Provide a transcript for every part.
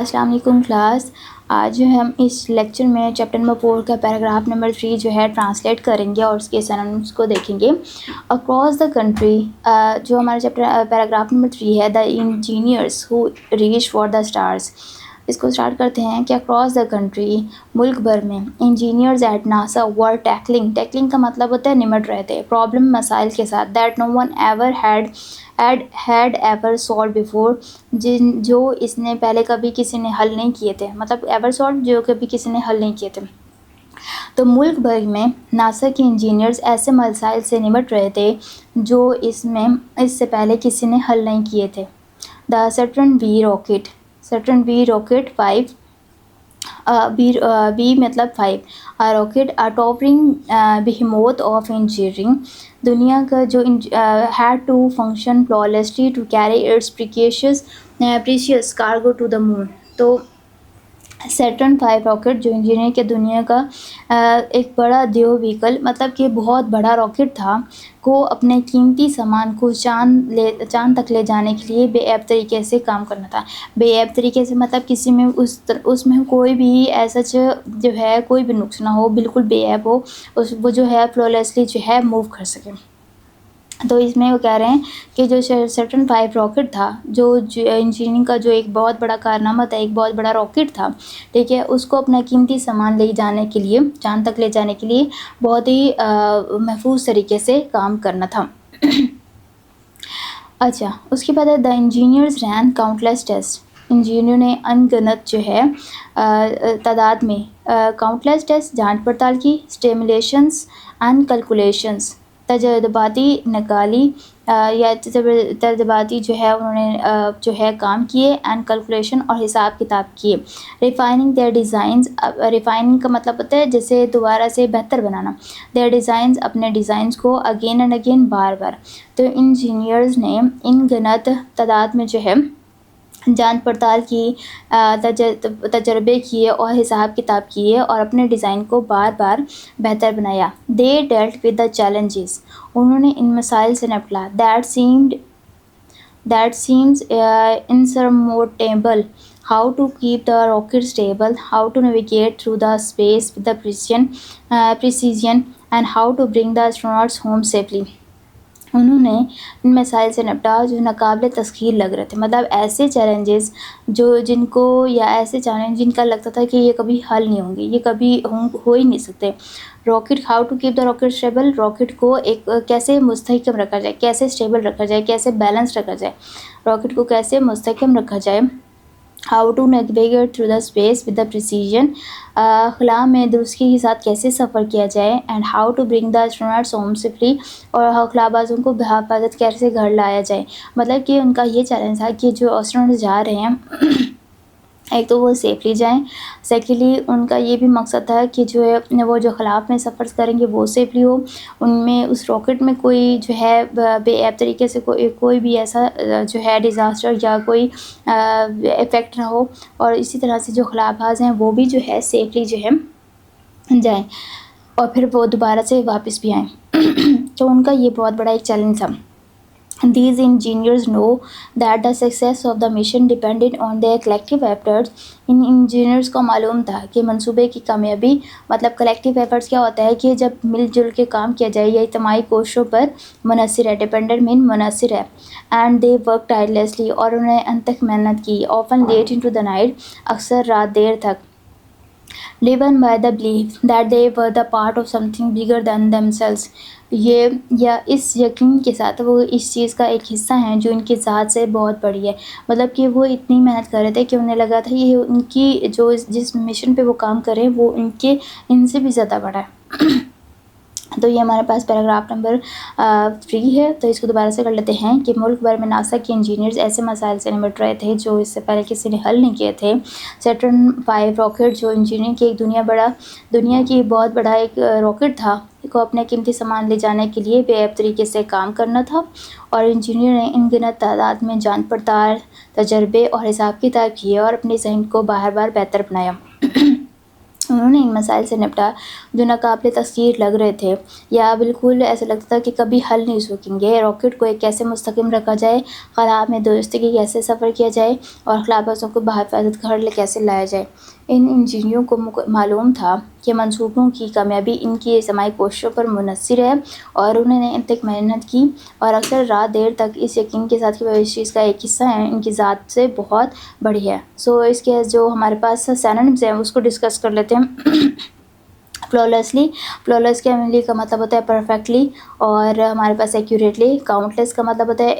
السلام علیکم کلاس. آج جو ہے ہم اس لیکچر میں چیپٹر نمبر 4 کا پیراگراف نمبر 3 جو ہے ٹرانسلیٹ کریں گے اور اس کے سینونیمز کو دیکھیں گے. اکراس دا کنٹری جو ہمارا چیپٹر پیراگراف نمبر 3 ہے، the engineers who reach for the stars. اس کو اسٹارٹ کرتے ہیں کہ اکراس دا کنٹری، ملک بھر میں، engineers at NASA were tackling کا مطلب ہوتا ہے نمٹ رہے تھے، پرابلم مسائل کے ساتھ، that no one ever had ever solved before، جو اس نے پہلے کبھی کسی نے حل نہیں کیے تھے، مطلب ایور سالو جو کبھی کسی نے حل نہیں کیے تھے. تو ملک بھر میں ناسا کے انجینئرز ایسے مسائل سے نمٹ رہے تھے جو اس سے پہلے کسی نے حل نہیں کیے تھے. دا سیٹرن وی راکٹ 5 بی مطلب 5 rocket towering behemoth of engineering, دنیا کا جو had to function flawlessly to carry its precious cargo to the moon. تو سیٹرن 5 راکٹ جو انجینئر کے دنیا کا ایک بڑا دیو وہیکل، مطلب کہ بہت بڑا راکٹ تھا، کو اپنے قیمتی سامان کو چاند تک لے جانے کے لیے بے عیب طریقے سے کام کرنا تھا. بے عیب طریقے سے مطلب کسی میں اس میں کوئی بھی ایسا جو ہے کوئی بھی نقص نہ ہو، بالکل بے عیب ہو، وہ جو ہے فلولیسلی جو ہے موو کر سکے. تو اس میں وہ کہہ رہے ہیں کہ جو سیٹرن 5 راکٹ تھا، جو انجینئرنگ کا جو ایک بہت بڑا کارنامہ تھا، ایک بہت بڑا راکٹ تھا، ٹھیک ہے، اس کو اپنا قیمتی سامان لے جانے کے لیے، چاند تک لے جانے کے لیے بہت ہی محفوظ طریقے سے کام کرنا تھا. اچھا، اس کے بعد ہے دا انجینئرز رین کاؤنٹلیس ٹیسٹ. انجینئر نے ان گنت جو ہے تعداد میں کاؤنٹلیس ٹیسٹ جانچ پڑتال کی، اسٹیمولیشنز اینڈ کیلکولیشنز، تجرباتی نکالی یا تجرباتی جو ہے انہوں نے جو ہے کام کیے، اینڈ کیلکولیشن اور حساب کتاب کیے. ریفائننگ دیئر ڈیزائنز، ریفائننگ کا مطلب ہوتا ہے جیسے دوبارہ سے بہتر بنانا. دیئر ڈیزائنز، اپنے ڈیزائنز کو اگین اینڈ اگین، بار بار. تو انجینئرز نے ان گنت تعداد میں جو ہے جانچ پڑتال کی، تجربے کیے اور حساب کتاب کیے اور اپنے ڈیزائن کو بار بار بہتر بنایا. They dealt with the challenges, انہوں نے ان مسائل سے نپٹا. That seems insurmountable. How to keep the rocket stable, how to navigate through the space with the precision and how to bring the astronauts home safely. انہوں نے ان مسائل سے نپٹا جو ناقابل تسخیر لگ رہے تھے، مطلب ایسے چیلنجز جن کو، یا ایسے چیلنج جن کا لگتا تھا کہ یہ کبھی حل نہیں ہوں گے، یہ کبھی ہو ہی نہیں سکتے. Rocket, how to keep the rocket stable, rocket کو ایک کیسے مستحکم رکھا جائے، کیسے اسٹیبل رکھا جائے، کیسے بیلنس رکھا جائے، راکٹ کو کیسے مستحکم رکھا جائے. How to navigate through the space with the precision, خلا میں درستگی کے ساتھ کیسے سفر کیا جائے. And how to bring the astronauts home safely, اور خلا بازوں کو بحفاظت کیسے گھر لایا جائے. مطلب کہ ان کا یہ چیلنج تھا کہ جو اسٹروناٹس جا رہے ہیں ایک تو وہ سیفلی جائیں، سیکنڈلی ان کا یہ بھی مقصد تھا کہ جو ہے وہ جو خلا میں سفر کریں گے وہ سیفلی ہو، ان میں اس راکٹ میں کوئی جو ہے بے عیب طریقے سے کوئی بھی ایسا جو ہے ڈیزاسٹر یا کوئی افیکٹ نہ ہو، اور اسی طرح سے جو خلا باز ہیں وہ بھی جو ہے سیفلی جو ہے جائیں اور پھر وہ دوبارہ سے واپس بھی آئیں. تو ان کا یہ بہت بڑا ایک چیلنج تھا. These engineers know that the success of the mission depended on their collective efforts. In engineers کو معلوم تھا کہ منصوبے کی کامیابی، مطلب کلیکٹیو ایفرٹس کیا ہوتا ہے کہ جب مل جل کے کام کیا جائے یا اجتماعی کوششوں پر منحصر ہے. ڈپینڈنٹ مین منحصر ہے. اینڈ دے ورک ٹائرلیسلی، اور انہوں نے انت تک محنت کی. Often late into the night, اکثر رات دیر تک. driven by the belief that they were the part of something bigger than themselves. یہ یا اس یقین کے ساتھ وہ اس چیز کا ایک حصہ ہیں جو ان کی ذات سے بہت بڑی ہے. مطلب کہ وہ اتنی محنت کر رہے تھے کہ انہیں لگا تھا یہ ان کی جو جس مشن پہ وہ کام کریں وہ ان سے بھی زیادہ بڑا ہے. تو یہ ہمارے پاس پیراگراف نمبر 3 ہے. تو اس کو دوبارہ سے کر لیتے ہیں کہ ملک بھر میں ناسا کے انجینئرز ایسے مسائل سے نمٹ رہے تھے جو اس سے پہلے کسی نے حل نہیں کیے تھے. سیٹرن 5 راکٹ جو انجینئرنگ کی ایک دنیا کی بہت بڑا ایک راکٹ تھا، کو اپنے قیمتی سامان لے جانے کے لیے بے عیب طریقے سے کام کرنا تھا، اور انجینئر نے ان گنت تعداد میں جانچ پڑتال، تجربے اور حساب کتاب کیے اور اپنے ذہن کو بار بار بہتر بنایا. انہوں نے ان مسائل سے نپٹا جو ناقابل تسخیر لگ رہے تھے یا بالکل ایسا لگتا تھا کہ کبھی حل نہیں ہو سکیں گے۔ راکٹ کو ایک کیسے مستحکم رکھا جائے، خلا میں درستگی کیسے سفر کیا جائے اور خلابازوں کو بحفاظت گھر کیسے لایا جائے۔ ان انجینئروں کو معلوم تھا کہ منصوبوں کی کامیابی ان کی اجتماعی کوششوں پر منحصر ہے، اور انہوں نے انتہائی محنت کی اور اکثر رات دیر تک اس یقین کے ساتھ کہ وہ اس چیز کا ایک حصہ ہیں، ان کی ذات سے بہت بڑی ہے۔ اس کے جو ہمارے پاس سینونمز ہیں اس کو ڈسکس کر لیتے ہیں۔ فلالسلی، فلالس کے عملی کا مطلب ہوتا ہے پرفیکٹلی، اور ہمارے پاس ایکوریٹلی۔ کاؤنٹلیس کا مطلب ہوتا ہے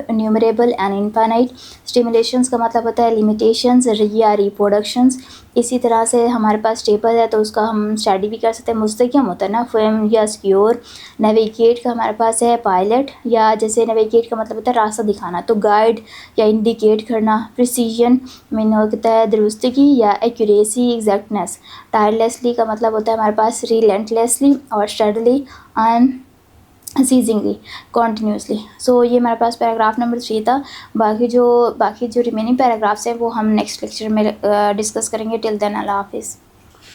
انیومریبل اینڈ انفائنائٹ۔ اسٹیمولیشنز کا مطلب ہوتا ہے لیمیٹیشنز یا ریپروڈکشنز۔ اسی طرح سے ہمارے پاس اسٹیبل ہے تو اس کا ہم اسٹڈی بھی کر سکتے ہیں، مستحکم ہوتا ہے نا، فرم یا سیکیور۔ نیویگیٹ کا ہمارے پاس ہے پائلٹ، یا جیسے نیویگیٹ کا مطلب ہوتا ہے راستہ دکھانا، تو گائیڈ یا انڈیکیٹ کرنا۔ پریسیژن مین ہوتا ہے درستگی یا ایکوریسی، ایگزیکٹنیس۔ ٹائرلیسلی کا مطلب ہوتا ہے ہمارے پاس ریلینٹلیسلی، اور اسٹڈلی انسیزنگلی، کنٹینیوسلی۔ یہ ہمارے پاس پیراگراف نمبر 3 تھا۔ باقی جو ریمیننگ پیراگرافس ہیں وہ ہم نیکسٹ لیکچر میں ڈسکس کریں گے۔ ٹل دین اللہ حافظ۔